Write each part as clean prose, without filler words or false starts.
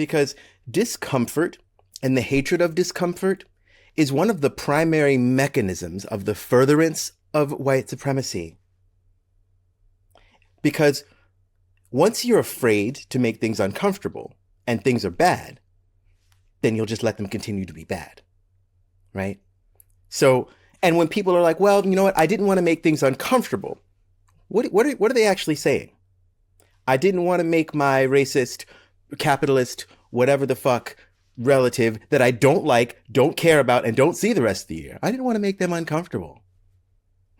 because discomfort and the hatred of discomfort is one of the primary mechanisms of the furtherance of white supremacy. Because once you're afraid to make things uncomfortable and things are bad, then you'll just let them continue to be bad, right? So, and when people are like, well, you know what, I didn't want to make things uncomfortable, what are they actually saying? I didn't want to make my racist, capitalist, whatever the fuck relative that I don't like, don't care about, and don't see the rest of the year. I didn't want to make them uncomfortable,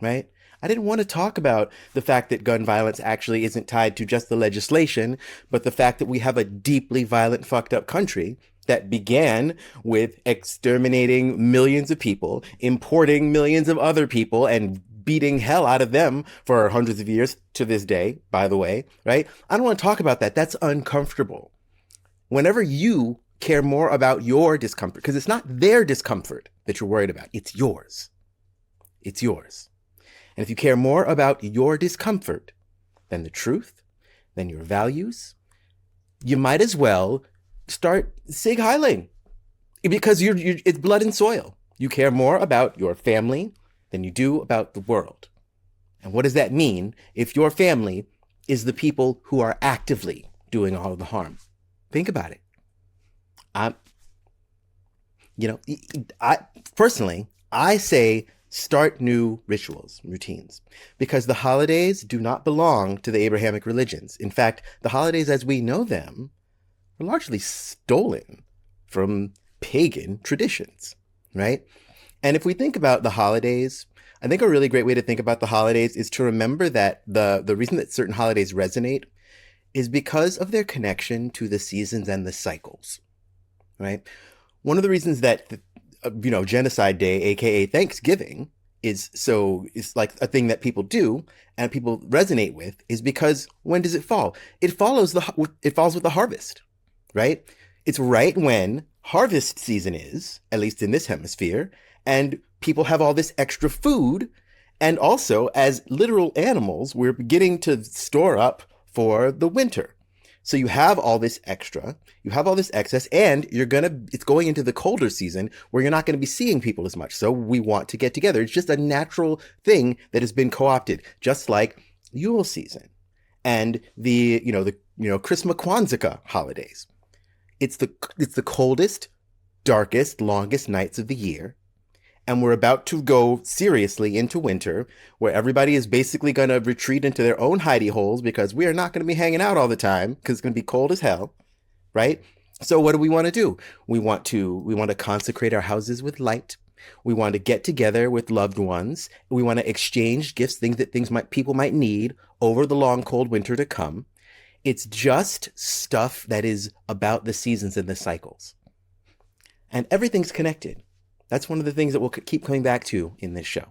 right? I didn't want to talk about the fact that gun violence actually isn't tied to just the legislation, but the fact that we have a deeply violent, fucked up country that began with exterminating millions of people, importing millions of other people, and beating hell out of them for hundreds of years to this day, by the way, right? I don't want to talk about that. That's uncomfortable. Whenever you care more about your discomfort, because it's not their discomfort that you're worried about, it's yours. It's yours. And if you care more about your discomfort than the truth, than your values, you might as well start sig heiling, because it's blood and soil. You care more about your family than you do about the world. And what does that mean if your family is the people who are actively doing all of the harm? Think about it. I say start new rituals, routines, because the holidays do not belong to the Abrahamic religions. In fact, the holidays as we know them are largely stolen from pagan traditions, right? And if we think about the holidays, I think a really great way to think about the holidays is to remember that the reason that certain holidays resonate is because of their connection to the seasons and the cycles, right? One of the reasons that, Genocide Day, aka Thanksgiving, is like a thing that people do and people resonate with is because when does it fall? It falls with the harvest, right? It's right when harvest season is, at least in this hemisphere, and people have all this extra food. And also, as literal animals, we're beginning to store up for the winter. So you have all this extra, you have all this excess, and it's going into the colder season where you're not going to be seeing people as much. So we want to get together. It's just a natural thing that has been co-opted, just like Yule season and the Christmas Kwanzaa holidays. It's the coldest, darkest, longest nights of the year. And we're about to go seriously into winter, where everybody is basically going to retreat into their own hidey holes because we are not going to be hanging out all the time because it's going to be cold as hell, right? So what do we want to do? We want to consecrate our houses with light. We want to get together with loved ones. We want to exchange gifts, things that people might need over the long, cold winter to come. It's just stuff that is about the seasons and the cycles. And everything's connected. That's one of the things that we'll keep coming back to in this show,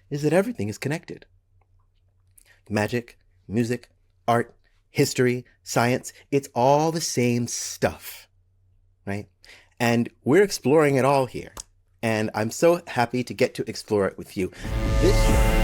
is that everything is connected. Magic, music, art, history, science, it's all the same stuff, right? And we're exploring it all here. And I'm so happy to get to explore it with you. This show